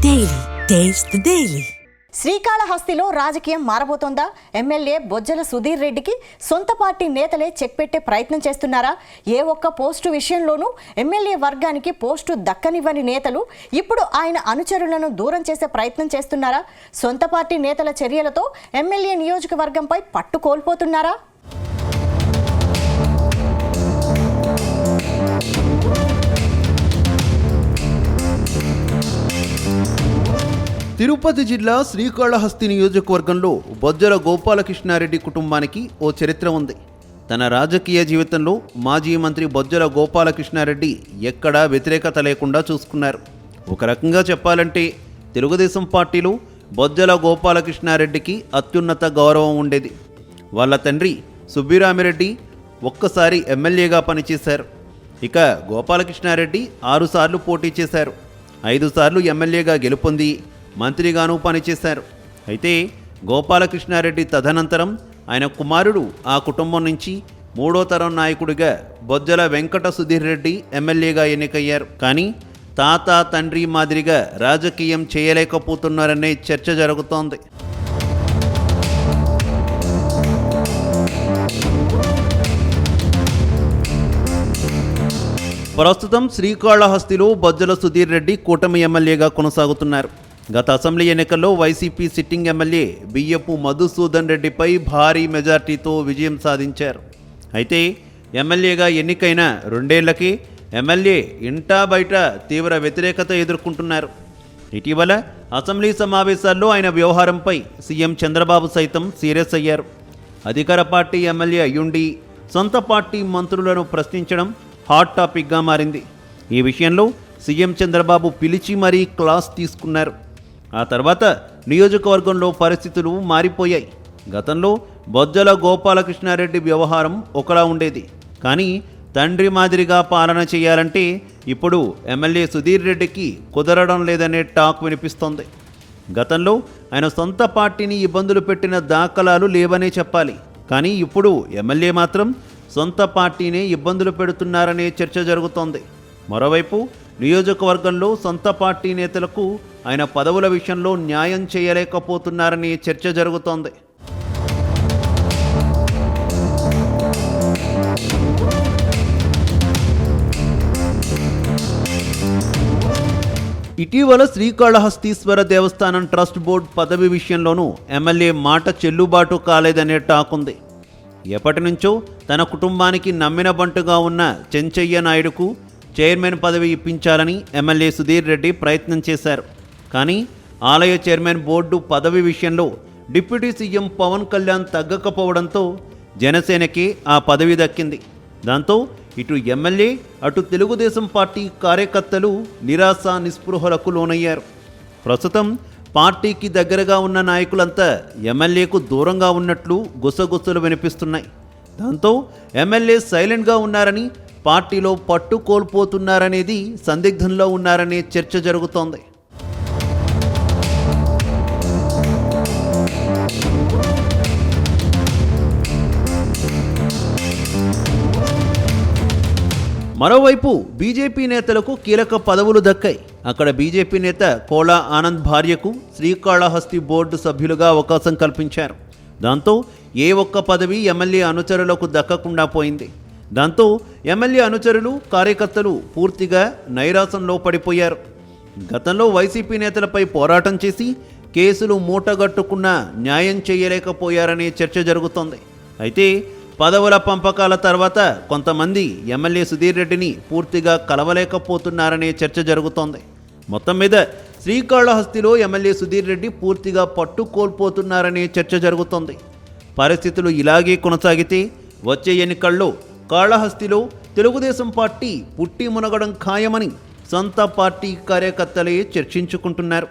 Daily taste the daily. శ్రీకాళహస్తిలో రాజకీయం మారబోతోందా? ఎమ్మెల్యే బొజ్జల సుధీర్ రెడ్డికి సొంత పార్టీ నేతలే చెక్ పెట్టే ప్రయత్నం చేస్తున్నారా? ఏ ఒక్క పోస్టు విషయంలోనూ ఎమ్మెల్యే వర్గానికి పోస్టు దక్కనివ్వని నేతలు ఇప్పుడు ఆయన అనుచరులను దూరం చేసే ప్రయత్నం చేస్తున్నారా? సొంత పార్టీ నేతల చర్యలతో ఎమ్మెల్యే నియోజకవర్గంపై పట్టు కోల్పోతున్నారా? తిరుపతి జిల్లా శ్రీకాళహస్తి నియోజకవర్గంలో బొజ్జల గోపాలకృష్ణారెడ్డి కుటుంబానికి ఓ చరిత్ర ఉంది. తన రాజకీయ జీవితంలో మాజీ మంత్రి బొజ్జల గోపాలకృష్ణారెడ్డి ఎక్కడా వ్యతిరేకత లేకుండా చూసుకున్నారు. ఒక రకంగా చెప్పాలంటే తెలుగుదేశం పార్టీలో బొజ్జల గోపాలకృష్ణారెడ్డికి అత్యున్నత గౌరవం ఉండేది. వాళ్ళ తండ్రి సుబ్బిరామిరెడ్డి ఒక్కసారి ఎమ్మెల్యేగా పనిచేశారు. ఇక గోపాలకృష్ణారెడ్డి 6 సార్లు పోటీ చేశారు. 5 సార్లు ఎమ్మెల్యేగా గెలుపొంది మంత్రిగానూ పనిచేశారు. అయితే గోపాలకృష్ణారెడ్డి తదనంతరం ఆయన కుమారుడు ఆ కుటుంబం నుంచి 3వ తరం నాయకుడిగా బొజ్జల వెంకట సుధీర్ రెడ్డి ఎమ్మెల్యేగా ఎన్నికయ్యారు. కానీ తాత తండ్రి మాదిరిగా రాజకీయం చేయలేకపోతున్నారనే చర్చ జరుగుతోంది. ప్రస్తుతం శ్రీకాళహస్తిలో బొజ్జల సుధీర్ రెడ్డి కూటమి ఎమ్మెల్యేగా కొనసాగుతున్నారు. గత అసెంబ్లీ ఎన్నికల్లో వైసీపీ సిట్టింగ్ ఎమ్మెల్యే బియ్యపు మధుసూదన్ రెడ్డిపై భారీ మెజార్టీతో విజయం సాధించారు. అయితే ఎమ్మెల్యేగా ఎన్నికైన 2 ఏళ్లకే ఎమ్మెల్యే ఇంటా బయట తీవ్ర వ్యతిరేకత ఎదుర్కొంటున్నారు. ఇటీవల అసెంబ్లీ సమావేశాల్లో ఆయన వ్యవహారంపై సీఎం చంద్రబాబు సైతం సీరియస్ అయ్యారు. అధికార పార్టీ ఎమ్మెల్యే అయ్యుండి సొంత పార్టీ మంత్రులను ప్రశ్నించడం హాట్ టాపిక్గా మారింది. ఈ విషయంలో సీఎం చంద్రబాబు పిలిచి మరీ క్లాస్ తీసుకున్నారు. ఆ తర్వాత నియోజకవర్గంలో పరిస్థితులు మారిపోయాయి. గతంలో బొజ్జల గోపాలకృష్ణారెడ్డి వ్యవహారం ఒకలా ఉండేది. కానీ తండ్రి మాదిరిగా పాలన చేయాలంటే ఇప్పుడు ఎమ్మెల్యే సుధీర్ రెడ్డికి కుదరడం లేదనే టాక్ వినిపిస్తోంది. గతంలో ఆయన సొంత పార్టీని ఇబ్బందులు పెట్టిన దాఖలాలు లేవనే చెప్పాలి. కానీ ఇప్పుడు ఎమ్మెల్యే మాత్రం సొంత పార్టీనే ఇబ్బందులు పెడుతున్నారనే చర్చ జరుగుతోంది. మరోవైపు నియోజకవర్గంలో సొంత పార్టీ నేతలకు ఆయన పదవుల విషయంలో న్యాయం చేయలేకపోతున్నారనే చర్చ జరుగుతోంది. ఇటీవల శ్రీకాళహస్తీశ్వర దేవస్థానం ట్రస్ట్ బోర్డు పదవి విషయంలోనూ ఎమ్మెల్యే మాట చెల్లుబాటు కాలేదనే టాక్ ఉంది. ఎప్పటి నుంచో తన కుటుంబానికి నమ్మిన బంటుగా ఉన్న చెంచయ్య నాయుడుకు చైర్మన్ పదవి ఇప్పించాలని ఎమ్మెల్యే సుధీర్ రెడ్డి ప్రయత్నం చేశారు. కానీ ఆలయ చైర్మన్ బోర్డు పదవి విషయంలో డిప్యూటీ సీఎం పవన్ కళ్యాణ్ తగ్గకపోవడంతో జనసేనకే ఆ పదవి దక్కింది. దాంతో ఇటు ఎమ్మెల్యే అటు తెలుగుదేశం పార్టీ కార్యకర్తలు నిరాశ నిస్పృహలకు లోనయ్యారు. ప్రస్తుతం పార్టీకి దగ్గరగా ఉన్న నాయకులంతా ఎమ్మెల్యేకు దూరంగా ఉన్నట్లు గుసగుసలు వినిపిస్తున్నాయి. దాంతో ఎమ్మెల్యే సైలెంట్గా ఉన్నారని, పార్టీలో పట్టు కోల్పోతున్నారనేది సందిగ్ధంలో ఉన్నారనే చర్చ జరుగుతోంది. మరోవైపు బీజేపీ నేతలకు కీలక పదవులు దక్కాయి. అక్కడ బీజేపీ నేత కోలా ఆనంద్ భార్యకు శ్రీకాళహస్తి బోర్డు సభ్యులుగా అవకాశం కల్పించారు. దాంతో ఏ ఒక్క పదవి ఎమ్మెల్యే అనుచరులకు దక్కకుండా పోయింది. దాంతో ఎమ్మెల్యే అనుచరులు కార్యకర్తలు పూర్తిగా నైరాశంలో పడిపోయారు. గతంలో వైసీపీ నేతలపై పోరాటం చేసి కేసులు మూటగట్టుకున్నా న్యాయం చేయలేకపోయారనే చర్చ జరుగుతోంది. అయితే పదవుల పంపకాల తర్వాత కొంతమంది ఎమ్మెల్యే సుధీర్ రెడ్డిని పూర్తిగా కలవలేకపోతున్నారనే చర్చ జరుగుతోంది. మొత్తం మీద శ్రీకాళహస్తిలో ఎమ్మెల్యే సుధీర్ రెడ్డి పూర్తిగా పట్టు కోల్పోతున్నారనే చర్చ జరుగుతోంది. పరిస్థితులు ఇలాగే కొనసాగితే వచ్చే ఎన్నికల్లో కాళహస్తిలో తెలుగుదేశం పార్టీ పుట్టి మునగడం ఖాయమని సొంత పార్టీ కార్యకర్తలే చర్చించుకుంటున్నారు.